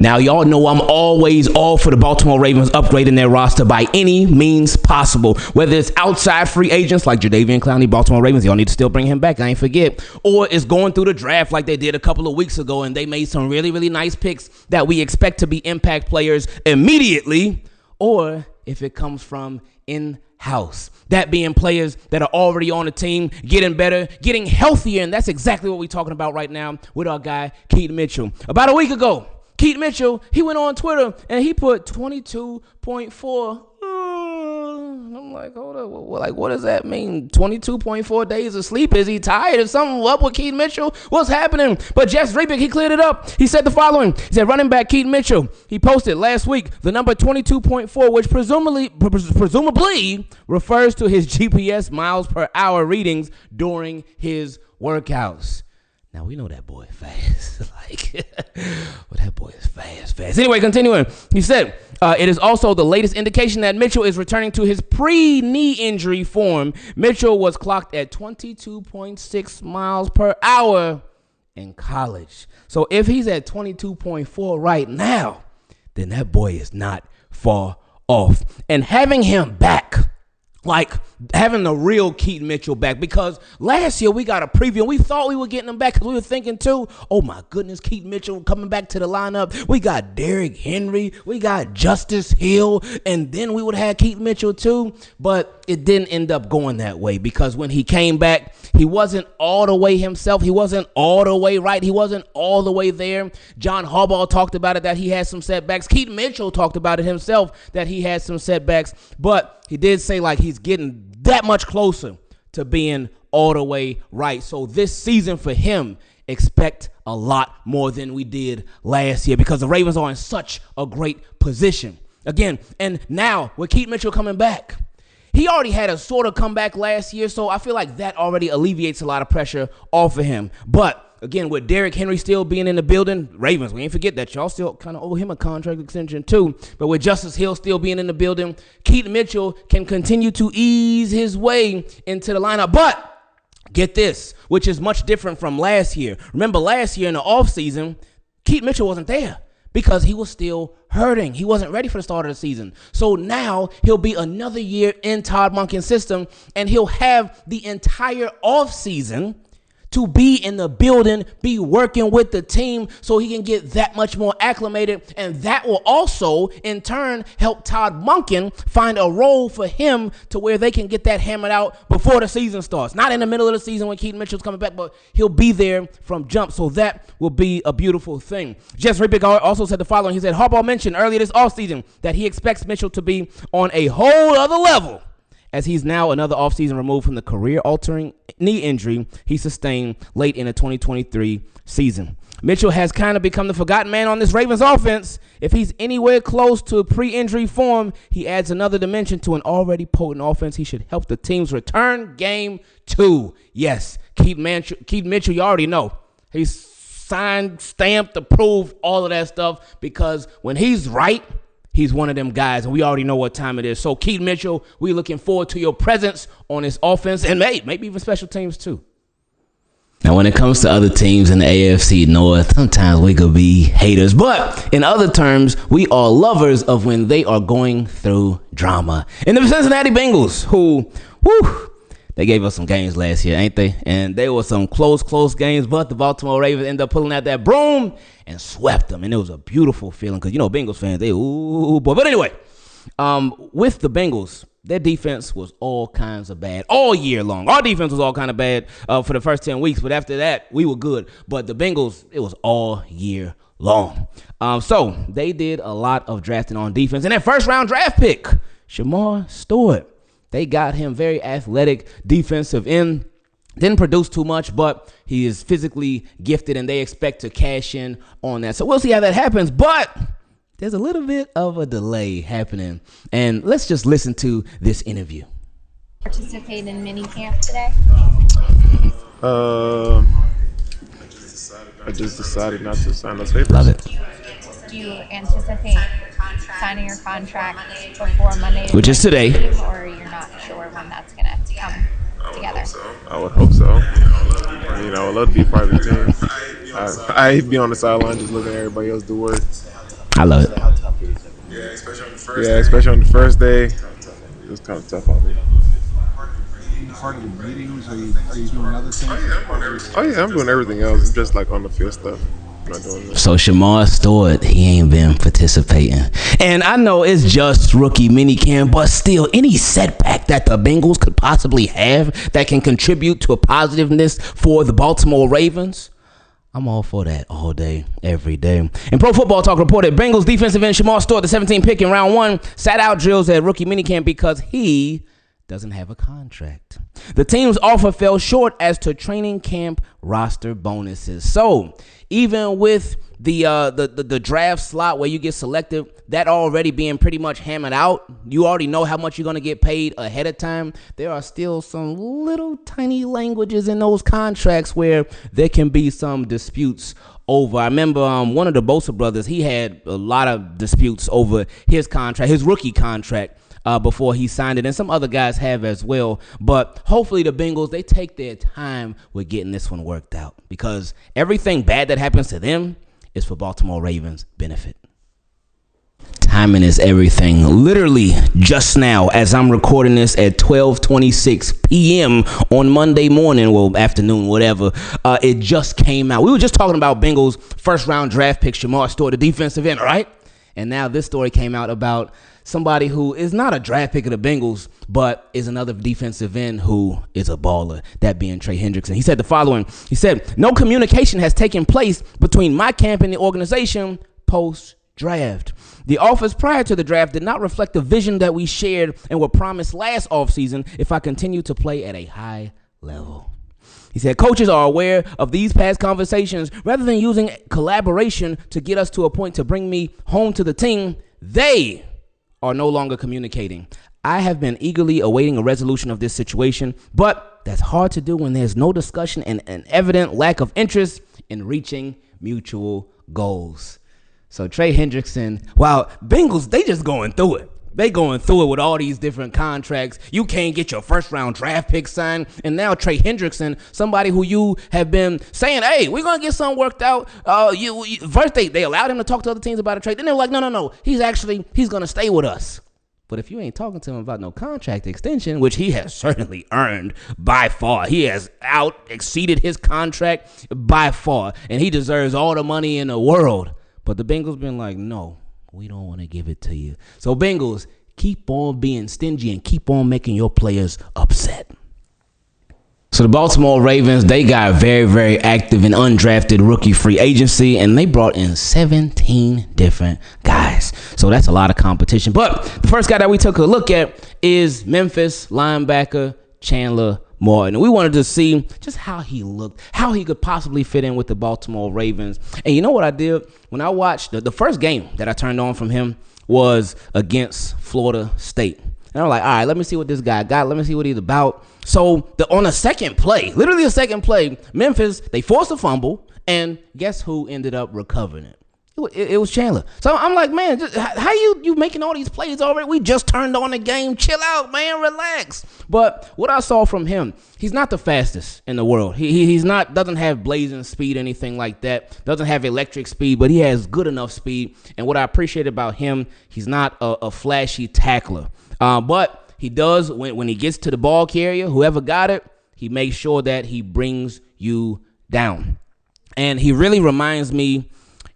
Now, y'all know I'm always all for the Baltimore Ravens upgrading their roster by any means possible. Whether it's outside free agents like Jadeveon Clowney, Baltimore Ravens, y'all need to still bring him back, I ain't forget. Or it's going through the draft like they did a couple of weeks ago, and they made some really, really nice picks that we expect to be impact players immediately. Or if it comes from in-house, that being players that are already on the team, getting better, getting healthier, and that's exactly what we're talking about right now with our guy, Keaton Mitchell. About a week ago, Keaton Mitchell, he went on Twitter and he put 22.4. I'm like, hold up. Like, what does that mean? 22.4 days of sleep? Is he tired? Is something up with Keaton Mitchell? What's happening? But Jeff Rebick, he cleared it up. He said the following. He said, running back Keaton Mitchell, he posted last week the number 22.4, which presumably refers to his GPS miles per hour readings during his workouts. Now, we know that boy fast. But that boy is fast. Anyway, continuing. He said, it is also the latest indication that Mitchell is returning to his pre-knee injury form. Mitchell was clocked at 22.6 miles per hour in college. So if he's at 22.4 right now, then that boy is not far off. And having him back, like having the real Keaton Mitchell back, because last year we got a preview and we thought we were getting him back because we were thinking too, oh my goodness, Keaton Mitchell coming back to the lineup. We got Derrick Henry, we got Justice Hill, and then we would have Keaton Mitchell too. But it didn't end up going that way because when he came back, he wasn't all the way himself. He wasn't all the way right. He wasn't all the way there. John Harbaugh talked about it, that he had some setbacks. Keaton Mitchell talked about it himself, that he had some setbacks. But he did say like he's getting that much closer to being all the way right. So this season for him, expect a lot more than we did last year because the Ravens are in such a great position. Again, and now with Keaton Mitchell coming back, he already had a sort of comeback last year, so I feel like that already alleviates a lot of pressure off of him. But again, with Derrick Henry still being in the building, Ravens, we ain't forget that y'all still kind of owe him a contract extension too. But with Justice Hill still being in the building, Keaton Mitchell can continue to ease his way into the lineup. But get this, which is much different from last year. Remember last year in the offseason, Keaton Mitchell wasn't there because he was still hurting. He wasn't ready for the start of the season. So now he'll be another year in Todd Monken's system, and he'll have the entire offseason to be in the building, be working with the team so he can get that much more acclimated. And that will also, in turn, help Todd Monken find a role for him to where they can get that hammered out before the season starts. Not in the middle of the season when Keaton Mitchell's coming back, but he'll be there from jump. So that will be a beautiful thing. Jeff Rebick also said the following. He said, Harbaugh mentioned earlier this offseason that he expects Mitchell to be on a whole other level, as he's now another offseason removed from the career-altering knee injury he sustained late in the 2023 season. Mitchell has kind of become the forgotten man on this Ravens offense. If he's anywhere close to pre-injury form, he adds another dimension to an already potent offense. He should help the team's return game too. Yes, Keaton Mitchell, you already know. He's signed, stamped, approved, all of that stuff, because when he's right, he's one of them guys, and we already know what time it is. So, Keaton Mitchell, we're looking forward to your presence on this offense, and maybe even special teams too. Now, when it comes to other teams in the AFC North, sometimes we could be haters. But in other terms, we are lovers of when they are going through drama. And the Cincinnati Bengals, who, they gave us some games last year, ain't they? And they were some close games, but the Baltimore Ravens ended up pulling out that broom and swept them. And it was a beautiful feeling because, Bengals fans, they, boy. But anyway, with the Bengals, their defense was all kinds of bad all year long. Our defense was all kind of bad for the first 10 weeks, but after that, we were good. But the Bengals, it was all year long. So they did a lot of drafting on defense. And that first-round draft pick, Shemar Stewart, they got him, very athletic defensive end. Didn't produce too much, but he is physically gifted, and they expect to cash in on that. So we'll see how that happens, but there's a little bit of a delay happening. And let's just listen to this interview. Participate in mini camp today? I just decided not to sign those papers. Love it. Do you anticipate signing your contract before Monday? Which is today. Or you're not sure when that's going to come together? I would hope so. I would love to be part of the team. I'd be on the sideline just looking at everybody else do work. I love it. How tough is it? Yeah, especially on the first day. It was kind of tough out there. Part of the meetings? Are you doing other things? I'm doing everything else. It's just like on the field stuff. I'm not doing this. So Shemar Stewart, he ain't been participating. And I know it's just rookie minicamp, but still, any setback that the Bengals could possibly have that can contribute to a positiveness for the Baltimore Ravens, I'm all for that all day, every day. And Pro Football Talk reported Bengals defensive end Shemar Stewart, the 17th pick in round 1, sat out drills at rookie minicamp because he doesn't have a contract. The team's offer fell short as to training camp roster bonuses. So even with the draft slot where you get selected, that already being pretty much hammered out, you already know how much you're going to get paid ahead of time. There are still some little tiny languages in those contracts where there can be some disputes over. I remember one of the Bosa brothers, he had a lot of disputes over his contract, his rookie contract, before he signed it, and some other guys have as well. But hopefully the Bengals, they take their time with getting this one worked out, because everything bad that happens to them is for Baltimore Ravens' benefit. Timing is everything. Literally just now, as I'm recording this at 12:26 p.m. on Monday morning, well, afternoon, whatever, it just came out. We were just talking about Bengals' first-round draft pick, Shemar Stewart, the defensive end, right? And now this story came out about somebody who is not a draft pick of the Bengals, but is another defensive end who is a baller, that being Trey Hendrickson. He said the following. He said, "No communication has taken place between my camp and the organization post-draft. The offers prior to the draft did not reflect the vision that we shared and were promised last offseason if I continue to play at a high level." He said, "Coaches are aware of these past conversations. Rather than using collaboration to get us to a point to bring me home to the team, they are no longer communicating. I have been eagerly awaiting a resolution of this situation, but that's hard to do when there's no discussion and an evident lack of interest in reaching mutual goals." So Trey Hendrickson, wow, Bengals, they just going through it. They going through it with all these different contracts. You can't get your first-round draft pick signed. And now Trey Hendrickson, somebody who you have been saying, hey, we're going to get something worked out. First, they allowed him to talk to other teams about a trade. Then they're like, no. He's going to stay with us. But if you ain't talking to him about no contract extension, which he has certainly earned by far, he has exceeded his contract by far, and he deserves all the money in the world. But the Bengals been like, no, we don't want to give it to you. So Bengals, keep on being stingy and keep on making your players upset. So the Baltimore Ravens, they got very, very active in undrafted rookie free agency, and they brought in 17 different guys. So that's a lot of competition. But the first guy that we took a look at is Memphis linebacker Chandler Martin. And we wanted to see just how he looked, how he could possibly fit in with the Baltimore Ravens. And you know what I did? When I watched the first game that I turned on from him was against Florida State. And I'm like, all right, let me see what this guy got. Let me see what he's about. So on a second play, literally a second play, Memphis, they forced a fumble, and guess who ended up recovering it? It was Chandler. So I'm like, man, just, how you making all these plays already? We just turned on the game. Chill out, man. Relax. But what I saw from him, he's not the fastest in the world. He's not, doesn't have blazing speed, anything like that. Doesn't have electric speed, but he has good enough speed. And what I appreciate about him, he's not a flashy tackler. But he does, when he gets to the ball carrier, whoever got it, he makes sure that he brings you down. And he really reminds me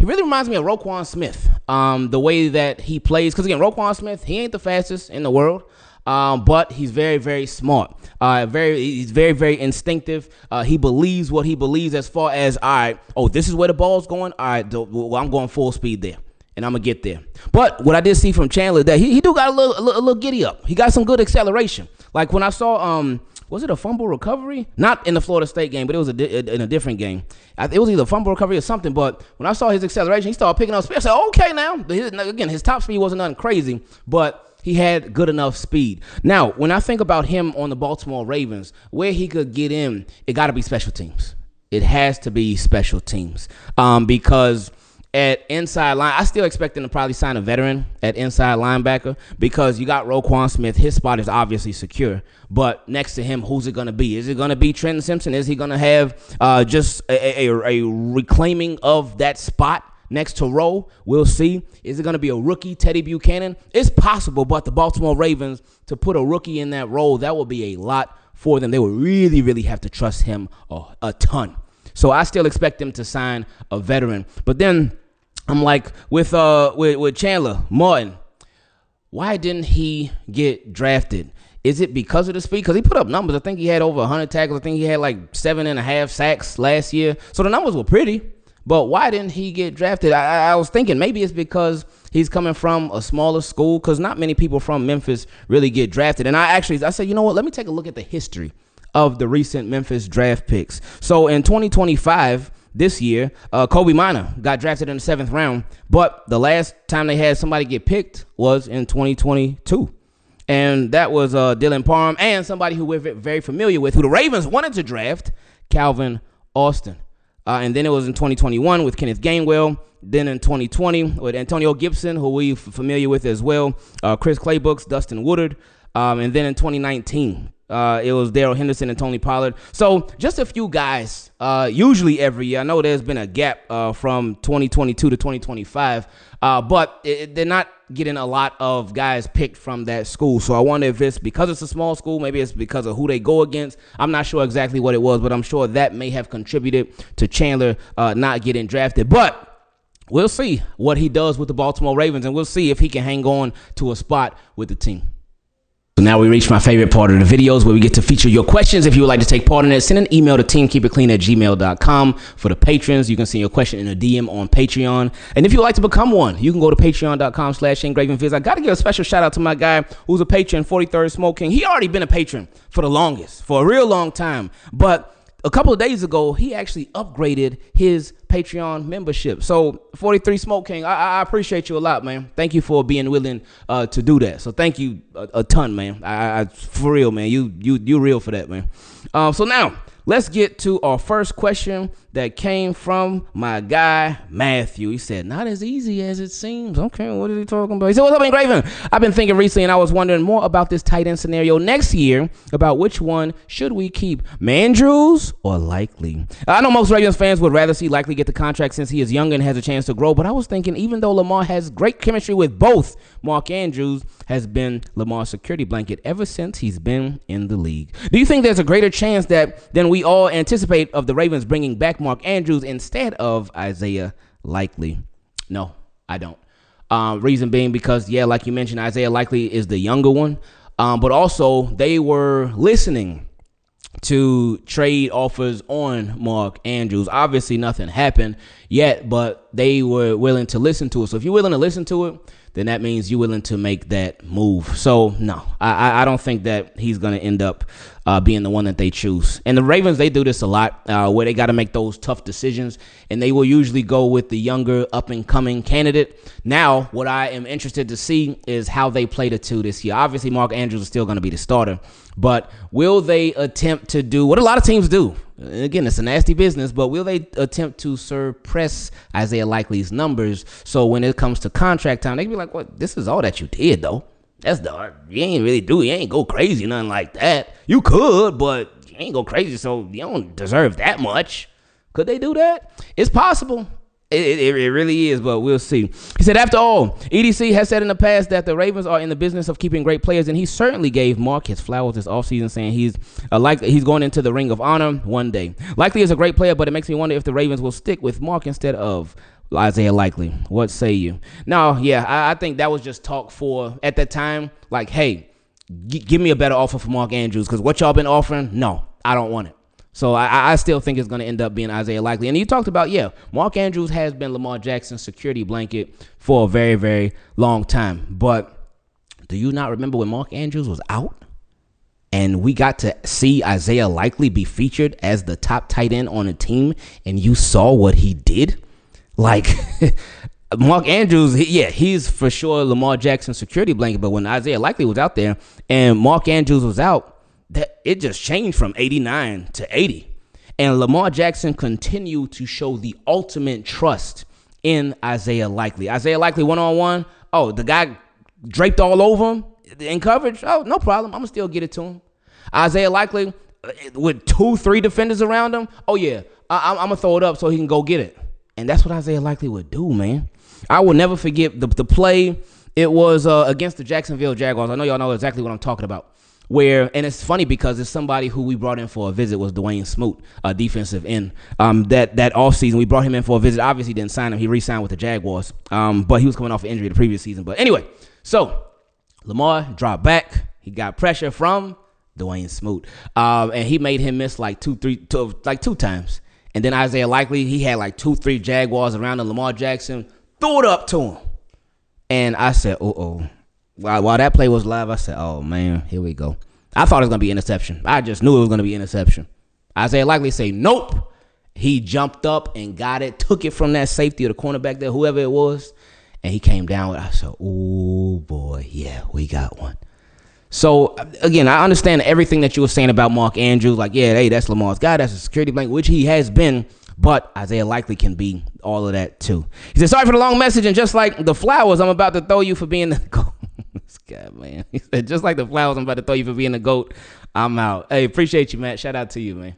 of Roquan Smith, the way that he plays. Because, again, Roquan Smith, he ain't the fastest in the world, but he's very, very smart. He's very, very instinctive. He believes what he believes as far as, all right, this is where the ball's going. All right, well, I'm going full speed there, and I'm going to get there. But what I did see from Chandler, that he do got a little giddy up. He got some good acceleration. Like when I saw was it a fumble recovery? Not in the Florida State game, but it was in a different game. It was either a fumble recovery or something, but when I saw his acceleration, he started picking up speed. I said, okay, now. Again, his top speed wasn't nothing crazy, but he had good enough speed. Now, when I think about him on the Baltimore Ravens, where he could get in, it got to be special teams. It has to be special teams because at inside line, I still expect them to probably sign a veteran at inside linebacker because you got Roquan Smith. His spot is obviously secure. But next to him, who's it going to be? Is it going to be Trenton Simpson? Is he going to have just a reclaiming of that spot next to Rowe. We'll see. Is it going to be a rookie, Teddy Buchanan? It's possible, but the Baltimore Ravens, to put a rookie in that role, that will be a lot for them. They would really, really have to trust him a ton. So I still expect them to sign a veteran. But then I'm like, with Chandler Martin, why didn't he get drafted? Is it because of the speed? Because he put up numbers. I think he had over 100 tackles. I think he had like 7.5 sacks last year. So the numbers were pretty. But why didn't he get drafted? I was thinking maybe it's because he's coming from a smaller school, because not many people from Memphis really get drafted. And I said, you know what? Let me take a look at the history of the recent Memphis draft picks. So in 2025, this year, Kobe Minor got drafted in the 7th round, but the last time they had somebody get picked was in 2022. And that was Dylan Parham and somebody who we're very familiar with, who the Ravens wanted to draft, Calvin Austin. And then it was in 2021 with Kenneth Gainwell. Then in 2020 with Antonio Gibson, who we're familiar with as well, Chris Claybooks, Dustin Woodard. And then in 2019, it was Darrell Henderson and Tony Pollard. So just a few guys, usually every year. I know there's been a gap from 2022 to 2025, but they're not getting a lot of guys picked from that school. So I wonder if it's because it's a small school, maybe it's because of who they go against. I'm not sure exactly what it was, but I'm sure that may have contributed to Chandler not getting drafted. But we'll see what he does with the Baltimore Ravens, and we'll see if he can hang on to a spot with the team. So now we reach my favorite part of the videos, where we get to feature your questions. If you would like to take part in it, send an email to teamkeepitclean@gmail.com. For the patrons, you can send your question in a DM on Patreon. And if you would like to become one, you can go to patreon.com/Ingravenvids. I got to give a special shout out to my guy who's a patron, 43rd SmokeKing. He already been a patron for the longest, for a real long time. But a couple of days ago, he actually upgraded his Patreon membership. So 43 SmokeKing, I appreciate you a lot, man. Thank you for being willing to do that. So thank you a ton, man. I for real, man. You real for that, man. So now let's get to our first question that came from my guy, Matthew. He said, not as easy as it seems. Okay, what is he talking about? He said, what's up, Ingraven? I've been thinking recently, and I was wondering more about this tight end scenario next year, about which one should we keep, Mandrews or Likely? I know most Ravens fans would rather see Likely get the contract since he is younger and has a chance to grow, but I was thinking even though Lamar has great chemistry with both, Mark Andrews has been Lamar's security blanket ever since he's been in the league. Do you think there's a greater chance than we all anticipate of the Ravens bringing back Mark Andrews instead of Isaiah Likely? No, I don't. Reason being because, yeah, like you mentioned, Isaiah Likely is the younger one, but also they were listening to trade offers on Mark Andrews. Obviously, nothing happened yet, but they were willing to listen to it. So if you're willing to listen to it, then that means you're willing to make that move. So, no, I don't think that he's going to end up being the one that they choose. And the Ravens, they do this a lot, where they got to make those tough decisions, and they will usually go with the younger, up-and-coming candidate. Now, what I am interested to see is how they play the two this year. Obviously, Mark Andrews is still going to be the starter, but will they attempt to do what a lot of teams do? Again, it's a nasty business, but will they attempt to suppress Isaiah Likely's numbers, so when it comes to contract time, they can be like, what, this is all that you did, though. That's the, you ain't go crazy, nothing like that. You could, but you ain't go crazy, so you don't deserve that much. Could they do that? It's possible. It really is, but we'll see. He said, after all, EDC has said in the past that the Ravens are in the business of keeping great players, and he certainly gave Mark his flowers this offseason, saying he's going into the Ring of Honor one day. Likely is a great player, but it makes me wonder if the Ravens will stick with Mark instead of Isaiah Likely. What say you? No, yeah, I think that was just talk for, at that time, like, hey, give me a better offer for Mark Andrews, because what y'all been offering, no, I don't want it. So I still think it's going to end up being Isaiah Likely. And you talked about, yeah, Mark Andrews has been Lamar Jackson's security blanket for a very, very long time. But do you not remember when Mark Andrews was out and we got to see Isaiah Likely be featured as the top tight end on a team, and you saw what he did? Like, Mark Andrews, he's for sure Lamar Jackson's security blanket. But when Isaiah Likely was out there and Mark Andrews was out, that it just changed from 89 to 80. And Lamar Jackson continued to show the ultimate trust in Isaiah Likely. Isaiah Likely one-on-one, oh, the guy draped all over him in coverage, oh, no problem, I'm going to still get it to him. Isaiah Likely with 2-3 defenders around him, oh, yeah, I'm going to throw it up so he can go get it. And that's what Isaiah Likely would do, man. I will never forget the play. It was against the Jacksonville Jaguars. I know y'all know exactly what I'm talking about. And it's funny because it's somebody who we brought in for a visit was Dwayne Smoot, a defensive end. That offseason, we brought him in for a visit. Obviously, didn't sign him. He re-signed with the Jaguars. But he was coming off an injury the previous season. But anyway, so Lamar dropped back. He got pressure from Dwayne Smoot. And he made him miss like two times. And then Isaiah Likely, he had like 2-3 Jaguars around him. Lamar Jackson threw it up to him. And I said, uh-oh. While that play was live, I said, oh, man, here we go. I thought it was going to be interception. I just knew it was going to be interception. Isaiah Likely say, nope. He jumped up and got it, took it from that safety or the cornerback there, whoever it was, and he came down with it. I said, oh, boy, yeah, we got one. So, again, I understand everything that you were saying about Mark Andrews. Like, yeah, hey, that's Lamar's guy. That's a security blanket, which he has been. But Isaiah Likely can be all of that, too. He said, sorry for the long message. And just like the flowers, I'm about to throw you for being the GOAT. This guy, man. He said, just like the flowers, I'm about to throw you for being the GOAT. I'm out. Hey, appreciate you, Matt. Shout out to you, man.